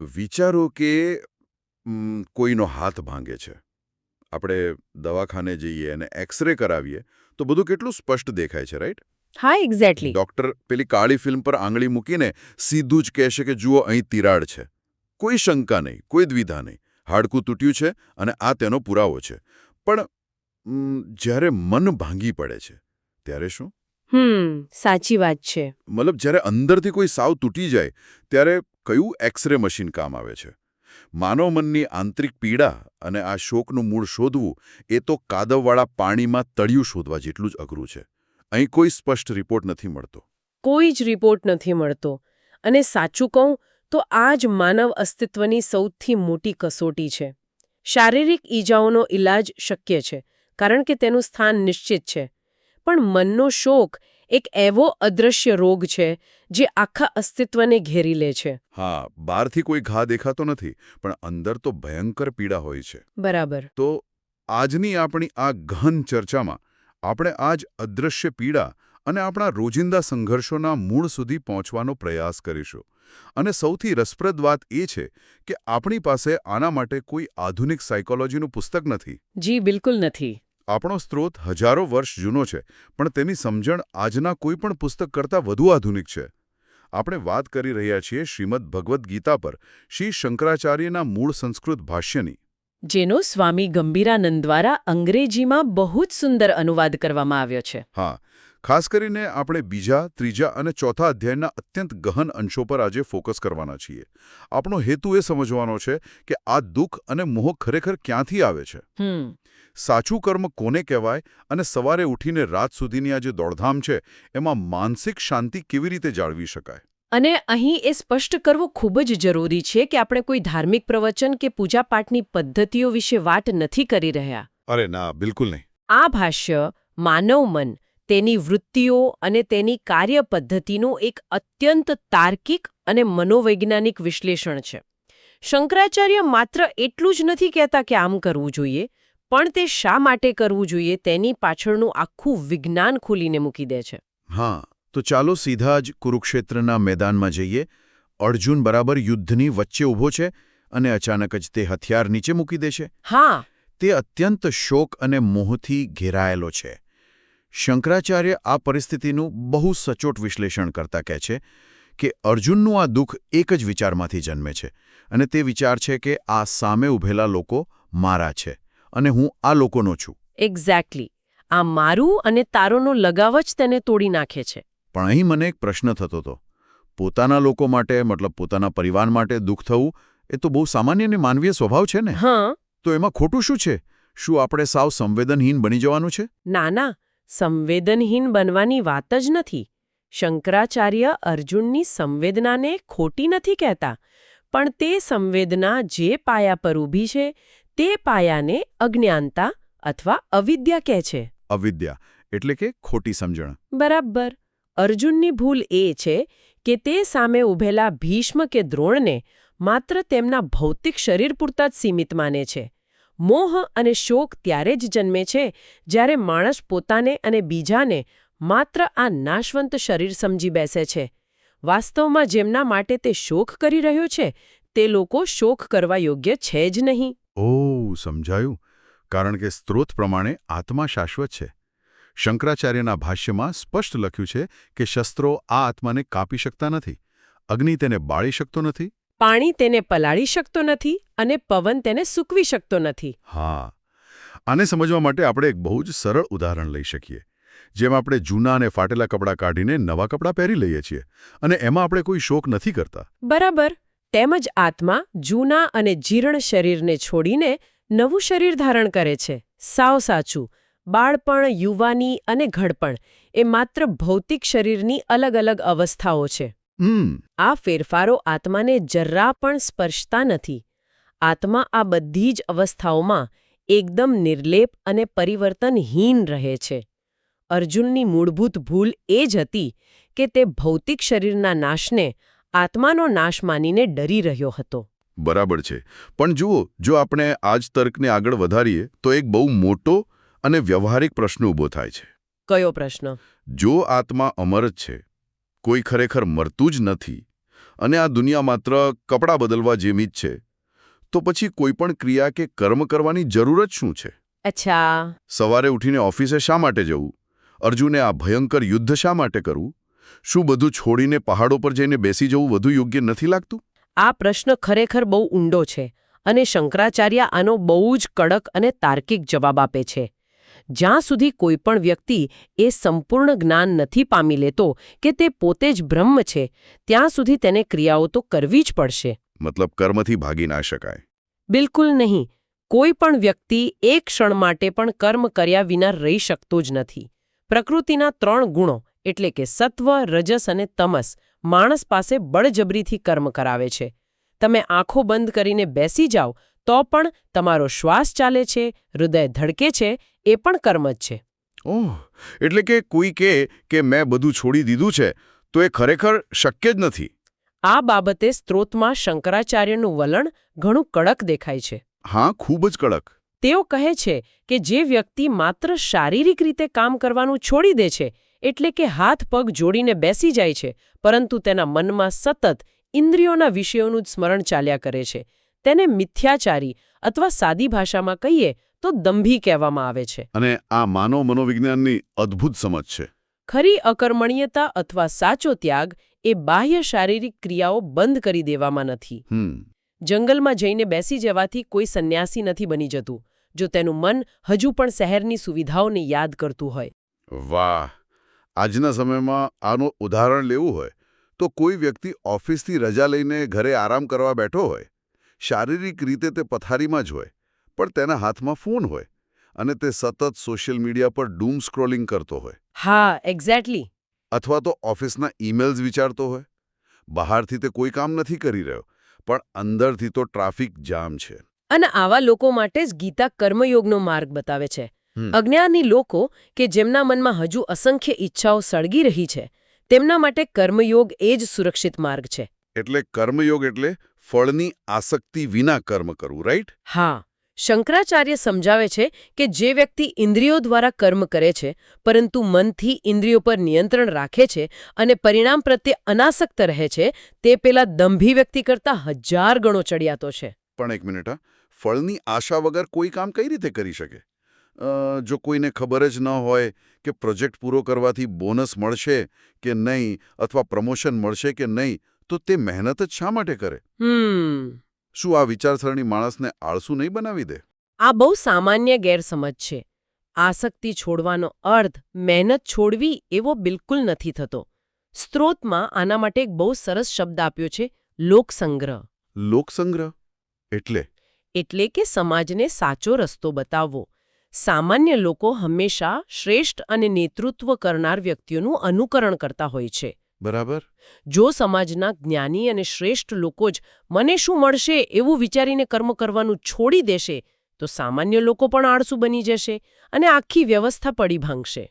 વિચારો કે કોઈનો હાથ ભાંગે છે. આપણે દવાખાને જઈએ અને એક્સરે કરાવીએ તો બધું કેટલું સ્પષ્ટ દેખાય છે, રાઈટ? હા એક્ઝેક્ટલી. ડૉક્ટર પેલી કાળી ફિલ્મ પર આંગળી મૂકીને સીધું જ કહેશે કે જુઓ અહીં તિરાડ છે. કોઈ શંકા નહીં, કોઈ દ્વિધા નહીં. હાડકું તૂટ્યું છે અને આ તેનો પુરાવો છે. પણ જ્યારે મન ભાંગી પડે છે ત્યારે શું? સાચી વાત છે. મતલબ જ્યારે અંદરથી કોઈ સાવ તૂટી જાય ત્યારે કયું એક્સરે મશીન કામ આવે છે? માનવ મનની આંતરિક પીડા અને આ શોકનું મૂળ શોધવું એ તો કાદવવાળા પાણીમાં તળિયું શોધવા જેટલું જ અઘરું છે. અહીં કોઈ સ્પષ્ટ રિપોર્ટ નથી મળતો. કોઈ જ રિપોર્ટ નથી મળતો. અને સાચું કહું તો આ જ માનવ અસ્તિત્વની સૌથી મોટી કસોટી છે. શારીરિક ઈજાઓનો ઇલાજ શક્ય છે કારણ કે તેનું સ્થાન નિશ્ચિત છે. પણ મનનો શોક એક એવો અદૃશ્ય રોગ છે જે આખા અસ્તિત્વને ઘેરી લે છે. હા, બહારથી કોઈ ઘા દેખાતો નથી, પણ અંદર તો ભયંકર પીડા હોય છે. બરાબર. તો આજની આપણી આ ગહન ચર્ચામાં આપણે આ જ અદૃશ્ય પીડા અને આપણા રોજિંદા સંઘર્ષોના મૂળ સુધી પહોંચવાનો પ્રયાસ કરીશું. અને સૌથી રસપ્રદ વાત એ છે કે આપણી પાસે આના માટે કોઈ આધુનિક સાયકોલોજીનું પુસ્તક નથી. જી બિલકુલ નથી. આપણો સ્ત્રોત હજારો વર્ષ જૂનો છે, પણ તેની સમજણ આજના કોઈ પણ પુસ્તક કરતાં વધુ આધુનિક છે. આપણે વાત કરી રહ્યા છીએ શ્રીમદ ભગવદ્ ગીતા પર શ્રી શંકરાચાર્યના મૂળ સંસ્કૃત ભાષ્યની, જેનો સ્વામી ગંભીરાનંદ દ્વારા અંગ્રેજીમાં બહુ જ સુંદર અનુવાદ કરવામાં આવ્યો છે. હા, ખાસ કરીને આપણે બીજા, ત્રીજા અને ચોથા અધ્યાયના અત્યંત ગહન અંશો પર આજે ફોકસ કરવાના છીએ. આપણો હેતુ એ સમજવાનો છે કે આ દુઃખ અને મોહ ખરેખર ક્યાંથી આવે છે, સાચું કર્મ કોને કહેવાય, અને સવારે ઉઠીને રાત સુધીની આ જે દોડધામ છે એમાં માનસિક શાંતિ કેવી રીતે જાળવી શકાય. અને અહીં એ સ્પષ્ટ કરવું ખૂબ જ જરૂરી છે કે આપણે કોઈ ધાર્મિક પ્રવચન કે પૂજાપાઠની પદ્ધતિઓ વિશે વાત નથી કરી રહ્યા. અરે ના, બિલકુલ નહીં. આ ભાષ્ય માનવ મન, તેની વૃત્તિઓ અને તેની કાર્ય પદ્ધતિનું એક અત્યંત તાર્કિક અને મનોવૈજ્ઞાનિક વિશ્લેષણ છે. શંકરાચાર્ય માત્ર એટલું જ નથી કહેતા કે આમ કરવું જોઈએ, પણ તે શા માટે કરવું જોઈએ તેની પાછળનું આખું વિજ્ઞાન ખોલીને મૂકી દે છે. હા, તો ચાલો સીધા જ કુરુક્ષેત્રના મેદાનમાં જઈએ. અર્જુન બરાબર યુદ્ધની વચ્ચે ઊભો છે અને અચાનક જ તે હથિયાર નીચે મૂકી દે છે. હા, તે અત્યંત શોક અને મોહથી ઘેરાયેલો છે. શંકરાચાર્ય આ પરિસ્થિતિનું બહુ સચોટ વિશ્લેષણ કરતા કહે છે કે અર્જુનનું આ દુઃખ એક જ વિચારમાંથી જન્મે છે, અને તે વિચાર છે કે આ સામે ઊભેલા લોકો મારા છે અને હું આ લોકોનો છું. એક્ઝેક્ટલી. આ મારું અને તારોનો લગાવ જ તેને તોડી નાખે છે. પણ અહીં મને એક પ્રશ્ન થતો હતો. પોતાના લોકો માટે, મતલબ પોતાના પરિવાર માટે દુઃખ થવું એ તો બહુ સામાન્ય અને માનવીય સ્વભાવ છે ને? હા. તો એમાં ખોટું શું છે? શું આપણે સાવ સંવેદનહીન બની જવાનું છે? ના ના, સંવેદનહીન બનવાની વાત જ નથી. શંકરાચાર્ય અર્જુનની સંવેદનાને ખોટી નથી કહેતા, પણ તે સંવેદના જે પાયા પર ઊભી છે તે પાયાને અજ્ઞાનતા અથવા અવિદ્યા કહે છે. અવિદ્યા એટલે કે ખોટી સમજણ. બરાબર. અર્જુનની ભૂલ એ છે કે તે સામે ઊભેલા ભીષ્મ કે દ્રોણને માત્ર તેમના ભૌતિક શરીર પૂરતા જ સીમિત માને છે. મોહ અને શોક ત્યારે જ જન્મે છે જ્યારે માણસ પોતાને અને બીજાને માત્ર આ નાશવંત શરીર સમજી બેસે છે. વાસ્તવમાં જેમના માટે તે શોક કરી રહ્યો છે તે લોકો શોક કરવા યોગ્ય છે જ નહીં. ઓહ, સમજાયું. કારણ કે સ્ત્રોત પ્રમાણે આત્મા શાશ્વત છે. શંકરાચાર્યના ભાષ્યમાં સ્પષ્ટ લખ્યું છે કે શસ્ત્રો આ આત્માને કાપી શકતા નથી, અગ્નિ તેને બાળી શકતો નથી, પાણી તેને પલાળી શકતો નથી અને પવન તેને સૂકવી શકતો નથી. હા, આને સમજવા માટે આપણે એક બહુ જ સરળ ઉદાહરણ લઈ શકીએ. જેમ આપણે જૂના અને ફાટેલા કપડાં કાઢીને નવા કપડાં પહેરી લઈએ છીએ અને એમાં આપણે કોઈ શોક નથી કરતા. બરાબર. તેમજ આત્મા જૂના અને જીર્ણ શરીરને છોડીને નવું શરીર ધારણ કરે છે. સાવ સાચું. બાળપણ, યુવાની અને ઘડપણ એ માત્ર ભૌતિક શરીરની અલગ અલગ અવસ્થાઓ છે. આ ફેરફારો આત્માને જરા પણ સ્પર્શતા નથી. આત્મા આ બધી જ અવસ્થાઓમાં એકદમ નિર્લેપ અને પરિવર્તનહીન રહે છે. અર્જુનની મૂળભૂત ભૂલ એ જ હતી કે તે ભૌતિક શરીરના નાશને આત્માનો નાશ માનીને ડરી રહ્યો હતો. બરાબર છે. પણ જુઓ, જો આપણે આ જ તર્કને આગળ વધારીએ તો એક બહુ મોટો અને વ્યવહારિક પ્રશ્ન ઊભો થાય છે. કયો પ્રશ્ન? જો આત્મા અમર જ છે, કોઈ ખરેખર મરતું જ નથી, અને આ દુનિયા માત્ર કપડાં બદલવા જેવી જ છે તો પછી કોઈ પણ ક્રિયા કે કર્મ કરવાની જરૂર જ શું છે? અચ્છા. સવારે ઉઠીને ઓફિસે શા માટે જવું? અર્જુને આ ભયંકર યુદ્ધ શા માટે કરવું? શું બધું છોડીને પહાડો પર જઈને બેસી જવું વધુ યોગ્ય નથી લાગતું? આ પ્રશ્ન ખરેખર બહુ ઊંડો છે અને શંકરાચાર્ય આનો બહુ જ કડક અને તાર્કિક જવાબ આપે છે. જ્યાં સુધી કોઈ પણ વ્યક્તિ એ સંપૂર્ણ જ્ઞાન નથી પામી લેતો કે તે પોતે જ બ્રહ્મ છે, ત્યાં સુધી તેને ક્રિયાઓ તો કરવી જ પડશે. મતલબ કર્મથી ભાગી ના શકાય. બિલકુલ નહીં. કોઈ પણ વ્યક્તિ એક ક્ષણ માટે પણ કર્મ કર્યા વિના રહી શકતો જ નથી. પ્રકૃતિના 3 ગુણો એટલે કે સત્વ, રજસ અને તમસ માણસ પાસે બળજબરીથી કર્મ કરાવે છે. તમે આંખો બંધ કરીને બેસી જાઓ તો પણ તમારો શ્વાસ ચાલે છે, હૃદય ધડકે છે, એ પણ કર્મ જ છે. ઓહ, એટલે કે કોઈ કે મેં બધું છોડી દીધું છે તો એ ખરેખર શક્ય જ નથી. આ બાબતે સ્ત્રોતમાં શંકરાચાર્યનું વલણ ઘણું કડક દેખાય છે. હા, ખૂબ જ કડક. તેઓ કહે છે કે જે વ્યક્તિ માત્ર શારીરિક રીતે કામ કરવાનું છોડી દે છે, એટલે કે હાથ પગ જોડીને બેસી જાય છે, પરંતુ તેના મનમાં સતત ઇન્દ્રિયોના વિષયોનું જ સ્મરણ ચાલ્યા કરે છે, તેને મિથ્યાચારી અથવા સાદી ભાષામાં કહીએ તો દંભી કહેવામાં આવે છે. અને આ માનવ મનોવિજ્ઞાનની અદ્ભુત સમજ છે. ખરી અકર્મણ્યતા અથવા સાચો ત્યાગ એ બાહ્ય શારીરિક ક્રિયાઓ બંધ કરી દેવામાં નથી. જંગલમાં જઈને બેસી જવાથી કોઈ સંન્યાસી નથી બની જતું, જો તેનું મન હજુ પણ શહેરની સુવિધાઓને યાદ કરતું હોય. વાહ! આજના સમયમાં આનું ઉદાહરણ લેવું હોય તો કોઈ વ્યક્તિ ઓફિસથી રજા લઈને ઘરે આરામ કરવા બેઠો હોય, શારીરિક રીતે તે પથારીમાં જ હોય, પણ તેના હાથમાં ફોન હોય અને તે સતત સોશિયલ મીડિયા પર ડૂમ સ્ક્રોલિંગ કરતો હોય. હા, એક્ઝેક્ટલી. અથવા તો ઓફિસના ઈમેલ્સ વિચારતો હોય. બહારથી તે કોઈ કામ નથી કરી રહ્યો, પણ અંદરથી તો ટ્રાફિક જામ છે. અને આવા લોકો માટે જ ગીતા કર્મયોગનો માર્ગ બતાવે છે. અજ્ઞાની લોકો કે જેમના મનમાં હજુ અસંખ્ય ઈચ્છાઓ સળગી રહી છે, તેમના માટે કર્મયોગ એ જ સુરક્ષિત માર્ગ છે. એટલે કર્મયોગ એટલે ફળની આસક્તિ વિના કર્મ કરવું, રાઈટ? હા. શંકરાચાર્ય સમજાવે છે કે જે વ્યક્તિ ઇન્દ્રિયો દ્વારા કર્મ કરે છે, પરંતુ મનથી ઇન્દ્રિયો પર નિયંત્રણ રાખે છે અને પરિણામ પ્રત્યે અનાસક્ત રહે છે, તે પેલા દંભી વ્યક્તિ કરતાં 1000 ગણો ચડિયાતો છે. પણ એક મિનિટ, ફળની આશા વગર કોઈ કામ કઈ રીતે કરી શકે? જો કોઈને ખબર જ ન હોય કે પ્રોજેક્ટ પૂરો કરવાથી બોનસ મળશે કે નહીં અથવા પ્રમોશન મળશે કે નહીં, તો તે મહેનત જ શા માટે કરે? શું આ વિચારસરણી માણસને આળસુ નહીં બનાવી દે? આ બહુ સામાન્ય ગેરસમજ છે. આસક્તિ છોડવાનો અર્થ મહેનત છોડવી એવો બિલકુલ નથી થતો. સ્ત્રોતમાં આના માટે એક બહુ સરસ શબ્દ આપ્યો છે, લોકસંગ્રહ. લોકસંગ્રહ એટલે કે સમાજને સાચો રસ્તો બતાવવો. સામાન્ય લોકો હંમેશા શ્રેષ્ઠ અને નેતૃત્વ કરનાર વ્યક્તિઓનું અનુકરણ કરતા હોય છે. બરાબર. જો સમાજના જ્ઞાની અને શ્રેષ્ઠ લોકો જ મને શું મળશે એવું વિચારીને કર્મ કરવાનું છોડી દેશે, તો સામાન્ય લોકો પણ આળસુ બની જશે અને આખી વ્યવસ્થા પડી ભાંગશે.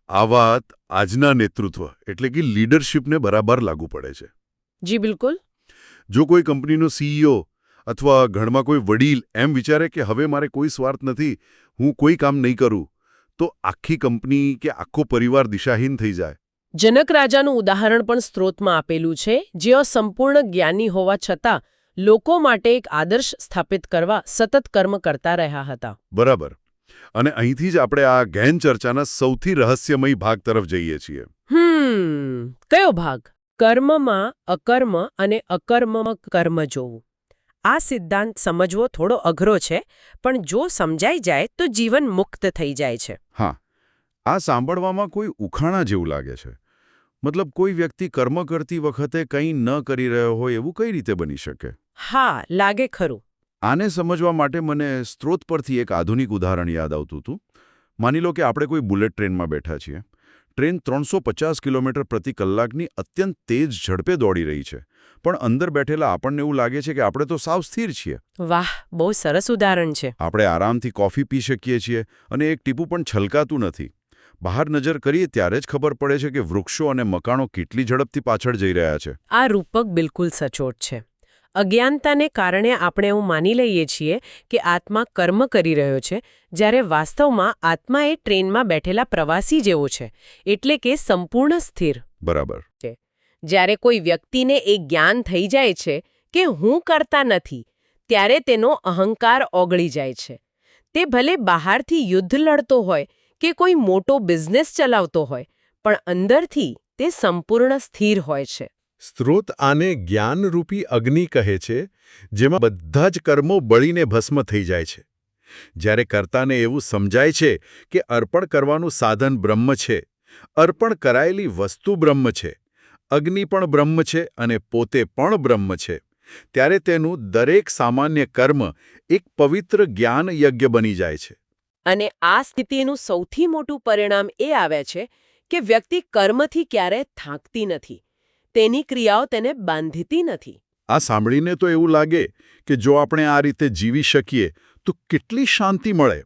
આ વાત આજના નેતૃત્વ એટલે કે લીડરશિપને બરાબર લાગુ પડે છે. જી બિલકુલ. જો કોઈ કંપનીનો સીઈઓ અથવા ઘરમાં કોઈ વડીલ એમ વિચારે કે હવે મારે કોઈ સ્વાર્થ નથી, હું કોઈ કામ નહીં કરું, તો આખી કંપની કે આખો પરિવાર દિશાહીન થઈ જાય. જનક રાજાનું ઉદાહરણ પણ સ્ત્રોતમાં આપેલું છે, જેઓ સંપૂર્ણ જ્ઞાની હોવા છતાં લોકો માટે એક આદર્શ સ્થાપિત કરવા સતત કર્મ કરતા રહ્યા હતા. બરાબર. અને અહીંથી જ આપણે આ ગહેન ચર્ચાના સૌથી રહસ્યમય ભાગ તરફ જઈએ છીએ. કયો ભાગ? કર્મમાં અકર્મ અને અકર્મમાં કર્મ જોવું. આ સિદ્ધાંત સમજવો થોડો અઘરો છે, પણ જો સમજાઈ જાય તો જીવન મુક્ત થઈ જાય છે. હા, આ સાંભળવામાં કોઈ ઉખાણા જેવું લાગે છે. મતલબ કોઈ વ્યક્તિ કર્મ કરતી વખતે કંઈ ન કરી રહ્યો હોય એવું કઈ રીતે બની શકે? હા, લાગે ખરું. આને સમજવા માટે મને સ્ત્રોત પરથી એક આધુનિક ઉદાહરણ યાદ આવતું હતું. માની લો કે આપણે કોઈ બુલેટ ટ્રેનમાં બેઠા છીએ. ટ્રેન 350 કિલોમીટર પ્રતિ કલાકની અત્યંત તેજ ઝડપે દોડી રહી છે, પણ અંદર બેઠેલા આપણને એવું લાગે છે કે આપણે તો સાવ સ્થિર છીએ. વાહ, બહુ સરસ ઉદાહરણ છે. આપણે આરામથી કોફી પી શકીએ છીએ અને એક ટીપું પણ છલકાતું નથી. બહાર નજર કરીએ ત્યારે જ ખબર પડે છે કે વૃક્ષો અને મકાનો કેટલી ઝડપથી પાછળ જઈ રહ્યા છે. આ રૂપક બિલકુલ સચોટ છે. અજ્ઞાનતાને કારણે આપણે એવું માની લઈએ છીએ કે આત્મા કર્મ કરી રહ્યો છે, જ્યારે વાસ્તવમાં આત્મા એ ટ્રેનમાં બેઠેલા પ્રવાસી જેવો છે, એટલે કે સંપૂર્ણ સ્થિર. બરાબર. જ્યારે કોઈ વ્યક્તિને એ જ્ઞાન થઈ જાય છે કે હું કરતા નથી, ત્યારે તેનો અહંકાર ઓગળી જાય છે. તે ભલે બહારથી યુદ્ધ લડતો હોય કે કોઈ મોટો બિઝનેસ ચલાવતો હોય, પણ અંદરથી તે સંપૂર્ણ સ્થિર હોય છે. સ્ત્રોત આને જ્ઞાનરૂપી અગ્નિ કહે છે, જેમાં બધા જ કર્મો બળીને ભસ્મ થઈ જાય છે. જ્યારે કર્તાને એવું સમજાય છે કે અર્પણ કરવાનું સાધન બ્રહ્મ છે, અર્પણ કરાયેલી વસ્તુ બ્રહ્મ છે, અગ્નિ પણ બ્રહ્મ છે અને પોતે પણ બ્રહ્મ છે, ત્યારે તેનું દરેક સામાન્ય કર્મ એક પવિત્ર જ્ઞાન યજ્ઞ બની જાય છે. અને આ સ્થિતિનું સૌથી મોટું પરિણામ એ આવે છે કે વ્યક્તિ કર્મથી ક્યારેય થાકતી નથી. તેની ક્રિયાઓ તેને બાંધતી નથી. આ સાંભળીને તો એવું લાગે કે જો આપણે આ રીતે જીવી શકીએ તો કેટલી શાંતિ મળે.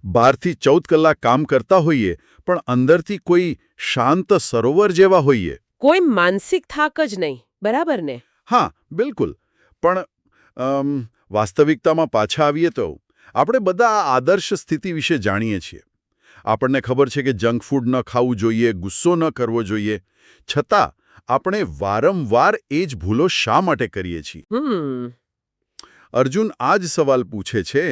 12થી 14 કલાક કામ કરતા હોઈએ, પણ અંદરથી કોઈ શાંત સરોવર જેવા હોઈએ. કોઈ માનસિક થાક જ નહીં, બરાબર ને? હા, બિલકુલ. પણ વાસ્તવિકતામાં પાછા આવીએ તો આપણે બધા આ આદર્શ સ્થિતિ વિશે જાણીએ છીએ. આપણને ખબર છે કે જંક ફૂડ ન ખાવું જોઈએ, ગુસ્સો ન કરવો જોઈએ, છતાં આપણે વારંવાર એ જ ભૂલો શા માટે કરીએ છીએ? અર્જુન આ જ સવાલ પૂછે છે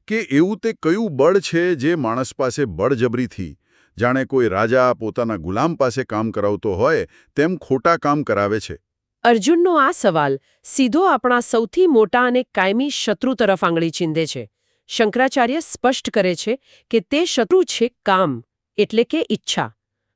કે એવું તે કયું બળ છે જે માણસ પાસે બળજબરીથી, જાણે કોઈ રાજા પોતાના ગુલામ પાસે કામ કરાવતો હોય તેમ ખોટા કામ કરાવે છે? અર્જુનનો આ સવાલ સીધો આપણા સૌથી મોટા અને કાયમી શત્રુ તરફ આંગળી ચીંધે છે. શંકરાચાર્ય સ્પષ્ટ કરે છે કે તે શત્રુ છે કામ, એટલે કે ઈચ્છા,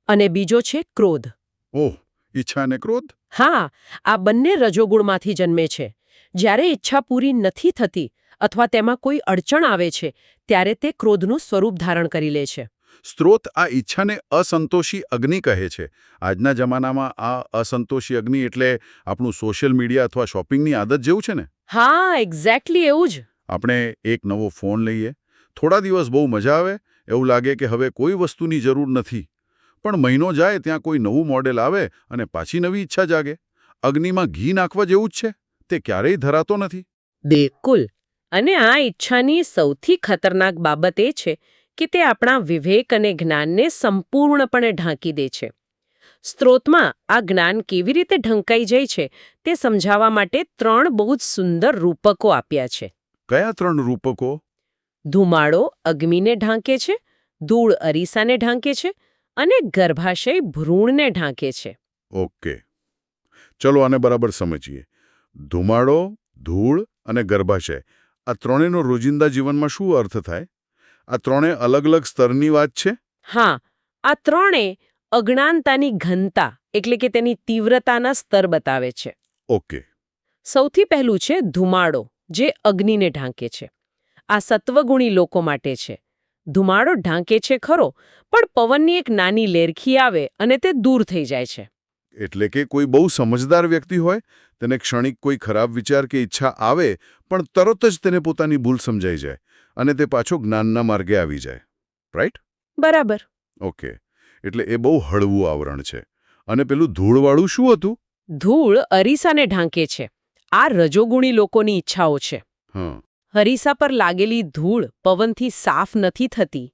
અને બીજો છે ક્રોધ. ઓહ, ઈચ્છા અને ક્રોધ? હા, આ બંને રજોગુણમાંથી જન્મે છે. જ્યારે ઈચ્છા પૂરી નથી થતી અથવા તેમાં કોઈ અડચણ આવે છે, ત્યારે તે ક્રોધનું સ્વરૂપ ધારણ કરી લે છે. સ્ત્રોત આ ઈચ્છાને અસંતોષી અગ્નિ કહે છે. આજના જમાનામાં આ અસંતોષી અગ્નિ એટલે આપણું સોશિયલ મીડિયા અથવા શોપિંગની આદત જેવું છે ને? હા, એક્ઝેક્ટલી એવું જ. આપણે એક નવો ફોન લઈએ, થોડા દિવસ બહુ મજા આવે, એવું લાગે કે હવે કોઈ વસ્તુની જરૂર નથી. પણ મહિનો જાય ત્યાં કોઈ નવું મોડેલ આવે અને પાછી નવી ઈચ્છા જાગે. અગ્નિમાં ઘી નાખવા જેવું જ છે, તે ક્યારેય ધરાતો નથી. બિલકુલ. અને આ ઈચ્છાની સૌથી ખતરનાક બાબત એ છે કે તે આપણા વિવેક અને જ્ઞાનને સંપૂર્ણપણે ઢાંકી દે છે. સ્ત્રોતમાં આ જ્ઞાન કેવી રીતે ઢંકાઈ જાય છે તે સમજાવવા માટે 3 બહુ જ સુંદર રૂપકો આપ્યા છે. કયા 3 રૂપકો? ધુમાડો અગ્નિને ઢાંકે છે, ધૂળ અરીસાને ઢાંકે છે અને ગર્ભાશય ભ્રૂણને ઢાંકે છે. ઓકે, ચલો આને બરાબર સમજીએ. ધુમાડો, ધૂળ અને ગર્ભાશય, આ ત્રણેયનો રોજિંદા જીવનમાં શું અર્થ થાય? આ ત્રણે અલગ અલગ સ્તરની વાત છે? હા, આ ત્રણે અજ્ઞાનતાની ઘનતા એટલે કે તેની તીવ્રતાના સ્તર બતાવે છે. ઓકે. સૌથી પહેલું છે ધુમાડો, જે અગ્નિને ઢાંકે છે. આ સત્વગુણી લોકો માટે છે. ધુમાડો ઢાંકે છે ખરો, પણ પવનની એક નાની લેરખી આવે અને તે દૂર થઈ જાય છે. એટલે કે કોઈ બહુ સમજદાર વ્યક્તિ હોય, તેને ક્ષણિક કોઈ ખરાબ વિચાર કે ઈચ્છા આવે, પણ તરત જ તેને પોતાની ભૂલ સમજાઈ જાય અને તે પાછો જ્ઞાનના માર્ગે આવી જાય. રાઈટ? બરાબર. ઓકે, એટલે એ બહુ હળવું આવરણ છે. અને પેલું ધૂળવાળું શું હતું? ધૂળ અરીસાને ઢાંકે છે. આ રજોગુણી લોકોની ઈચ્છાઓ છે. હા. અરીસા પર લાગેલી ધૂળ પવનથી સાફ નથી થતી.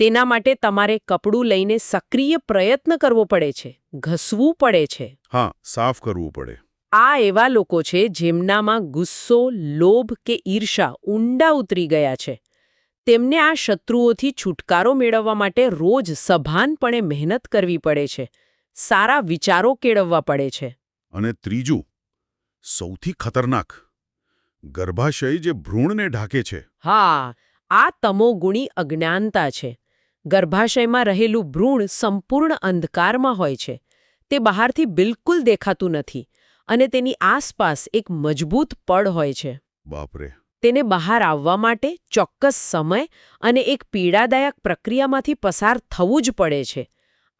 તેના માટે તમારે કપડું લઈને સક્રિય પ્રયત્ન કરવો પડે છે, ઘસવું પડે છે. હા, સાફ કરવું પડે. આ એવા લોકો છે જેમનામાં ગુસ્સો, લોભ કે ઈર્ષા ઊંડા ઉતરી ગયા છે. તેમને આ શત્રુઓથી છુટકારો મેળવવા માટે રોજ સભાનપણે મહેનત કરવી પડે છે. સારા વિચારો કેળવવા પડે છે. અને ત્રીજું, સૌથી ખતરનાક, ગર્ભાશય જે ભ્રૂણને ઢાકે છે. હા, આ તમોગુણી અજ્ઞાનતા છે. ગર્ભાશયમાં રહેલું ભ્રૂણ સંપૂર્ણ અંધકારમાં હોય છે. તે બહારથી બિલકુલ દેખાતું નથી અને તેની આસપાસ એક મજબૂત પડ હોય છે. બાપરે. તેને બહાર આવવા માટે ચોક્કસ સમય અને એક પીડાદાયક પ્રક્રિયામાંથી પસાર થવું જ પડે છે.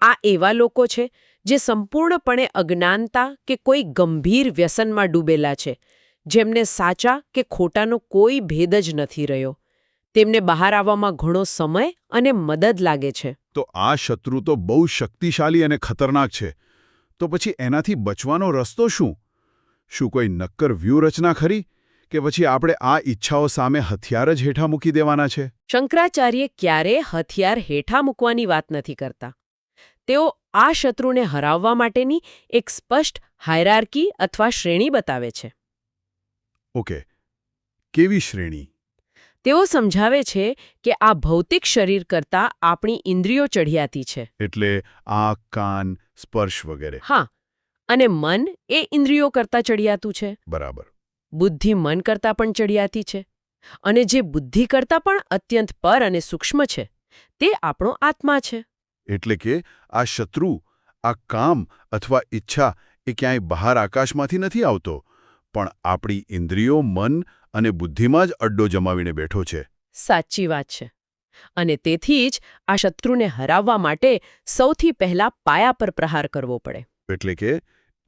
આ એવા લોકો છે જે સંપૂર્ણપણે અજ્ઞાનતા કે કોઈ ગંભીર વ્યસનમાં ડૂબેલા છે, જેમને સાચા કે ખોટાનો કોઈ ભેદ જ નથી રહ્યો. તેમને બહાર આવવામાં ઘણો સમય અને મદદ લાગે છે. તો આ શત્રુ તો બહુ શક્તિશાળી અને ખતરનાક છે. તો પછી એનાથી બચવાનો રસ્તો શું? શું કોઈ નક્કર વ્યૂહરચના ખરી? કે પછી આપણે આ ઈચ્છાઓ સામે હથિયાર જ હેઠા મૂકી દેવાના છે? શંકરાચાર્ય ક્યારેય હથિયાર હેઠા મૂકવાની વાત નથી કરતા. તેઓ આ શત્રુને હરાવવા માટેની એક સ્પષ્ટ હાયરાર્કી અથવા શ્રેણી બતાવે છે. ઓકે, કેવી શ્રેણી? તેઓ સમજાવે છે કે આ ભૌતિક શરીર કરતાં આપણી ઇન્દ્રિયો ચઢિયાતી છે. એટલે આંખ, કાન, સ્પર્શ વગેરે. હા, અને મન એ ઇન્દ્રિયો કરતાં ચઢિયાતું છે. બરાબર. બુદ્ધિ મન કરતાં પણ ચઢિયાતી છે. અને જે બુદ્ધિ કરતાં પણ અત્યંત પર અને સૂક્ષ્મ છે તે આપણો આત્મા છે. એટલે કે આ શત્રુ, આ કામ અથવા ઈચ્છા એ ક્યાંય બહાર આકાશમાંથી નથી આવતો, પણ આપણી ઇન્દ્રિયો, મન અને બુદ્ધિમાં જ અડ્ડો જમાવીને બેઠો છે. સાચી વાત છે. અને તેથી જ આ શત્રુને હરાવવા માટે સૌથી પહેલા પાયા પર પ્રહાર કરવો પડે. એટલે કે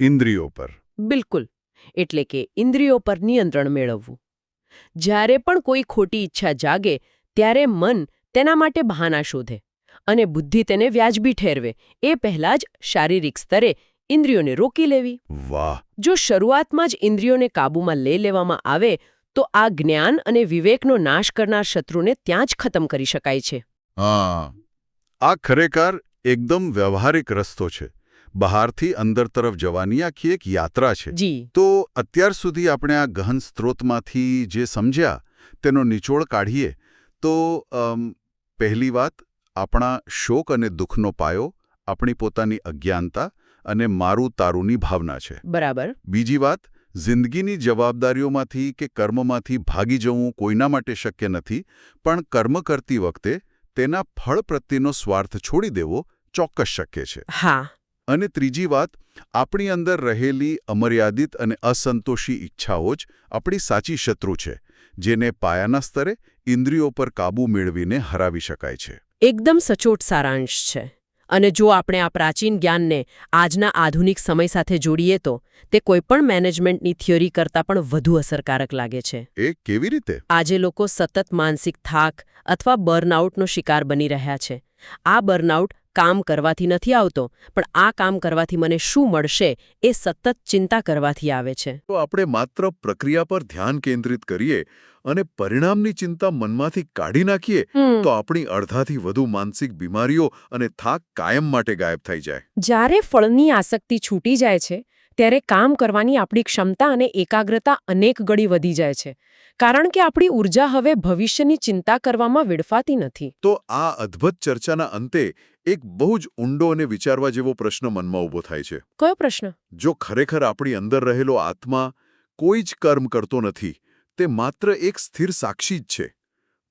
ઇન્દ્રિયો પર. બિલકુલ. એટલે કે ઇન્દ્રિયો પર નિયંત્રણ મેળવવું. જ્યારે પણ કોઈ ખોટી ઈચ્છા જાગે ત્યારે મન તેના માટે બહાના શોધે અને બુદ્ધિ તેને વ્યાજબી ઠેરવે એ પહેલાં જ શારીરિક સ્તરે ઇન્દ્રિયોને રોકી લેવી. વાહ! જો શરૂઆતમાં જ ઇન્દ્રિયોને કાબૂમાં લઈ લેવામાં આવે તો આ જ્ઞાન અને વિવેકનો નાશ કરનાર શત્રુને ત્યાં જ ખતમ કરી શકાય છે. હા, આ ખરેખર એકદમ વ્યવહારિક રસ્તો છે. બહારથી અંદર તરફ જવાની આખી એક યાત્રા છે. જી. તો અત્યાર સુધી આપણે આ ગહન સ્ત્રોતમાંથી જે સમજ્યા તેનો નિચોડ કાઢીએ તો પહેલી વાત, આપણા શોક અને દુઃખનો પાયો આપણી પોતાની અજ્ઞાનતા અને મારું તારુંની ભાવના છે. બરાબર. બીજી વાત, જિંદગીની જવાબદારીઓમાંથી કે કર્મમાંથી ભાગી જવું કોઈના માટે શક્ય નથી, પણ કર્મ કરતી વખતે તેના ફળ પ્રત્યેનો સ્વાર્થ છોડી દેવો ચોક્કસ શક્ય છે. હા. અને ત્રીજી વાત, આપણી અંદર રહેલી અમર્યાદિત અને અસંતોષી ઈચ્છાઓ જ આપણી સાચી શત્રુ છે, જેને પાયાના સ્તરે ઇન્દ્રિયો પર કાબૂ મેળવીને હરાવી શકાય છે. એકદમ સચોટ સારાંશ છે. અને જો આપણે આ પ્રાચીન જ્ઞાનને આજના આધુનિક સમય સાથે જોડીએ તો તે કોઈપણ મેનેજમેન્ટની થિયરી કરતાં પણ વધુ અસરકારક લાગે છે. એ કેવી રીતે? આજે લોકો સતત માનસિક થાક અથવા બર્નઆઉટનો શિકાર બની રહ્યા છે. આ બર્નઆઉટ કામ કરવાથી નથી આવતો, પણ આ કામ કરવાથી મને શું મળશે એ સતત ચિંતા કરવાથી આવે છે. તો આપણે માત્ર પ્રક્રિયા પર ધ્યાન કેન્દ્રિત કરીએ અને પરિણામની ચિંતા મનમાંથી કાઢી નાખીએ તો આપણી અડધાથી વધુ માનસિક બીમારીઓ અને થાક કાયમ માટે ગાયબ થઈ જાય. જ્યારે ફળની આસક્તિ છૂટી જાય છે ત્યારે કામ કરવાની આપણી ક્ષમતા અને એકાગ્રતા અનેક ગણી વધી જાય છે, કારણ કે આપણી ઊર્જા હવે ભવિષ્યની ચિંતા કરવામાં વેડફાતી નથી. તો આ અદ્ભુત ચર્ચાના અંતે એક બહુ જ ઊંડો અને વિચારવા જેવો પ્રશ્ન મનમાં ઊભો થાય છે. કયો પ્રશ્ન? જો ખરેખર આપણી અંદર રહેલો આત્મા કોઈ જ કર્મ કરતો નથી, તે માત્ર એક સ્થિર સાક્ષી જ છે,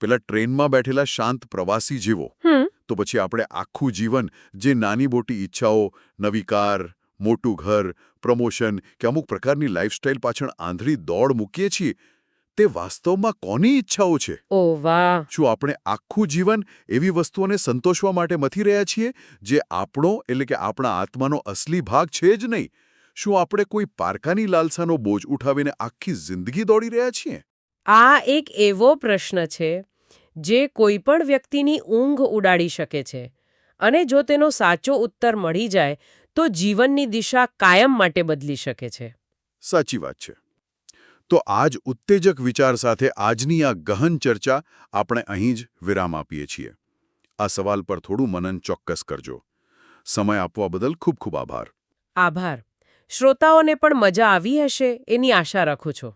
પેલા ટ્રેનમાં બેઠેલા શાંત પ્રવાસી જેવો, તો પછી આપણે આખું જીવન જે નાની મોટી ઈચ્છાઓ, નવી કાર, મોટું ઘર, પ્રમોશન કે અમુક પ્રકારની લાઇફસ્ટાઇલ પાછળ આંધળી દોડ મૂકીએ છીએ, તે વાસ્તવમાં કોની ઈચ્છાઓ છે? ઓ વાહ! શું આપણે આખું જીવન એવી વસ્તુઓને સંતોષવા માટે મથી રહ્યા છીએ જે આપણો એટલે કે આપણા આત્માનો અસલી ભાગ છે જ નહીં? શું આપણે કોઈ પારકાની લાલસાનો બોજ ઉઠાવીને આખી જિંદગી દોડી રહ્યા છીએ? આ એક એવો પ્રશ્ન છે જે કોઈ પણ વ્યક્તિની ઊંઘ ઉડાડી શકે છે, અને જો તેનો સાચો ઉત્તર મળી જાય તો જીવનની દિશા કાયમ માટે બદલી શકે છે. સાચી વાત છે. તો આ જ ઉત્તેજક વિચાર સાથે આજની આ ગહન ચર્ચા આપણે અહીં જ વિરામ આપીએ છીએ. આ સવાલ પર થોડું મનન ચોક્કસ કરજો. સમય આપવા બદલ ખૂબ ખૂબ આભાર. આભાર. શ્રોતાઓને પણ મજા આવી હશે એની આશા રાખું છું.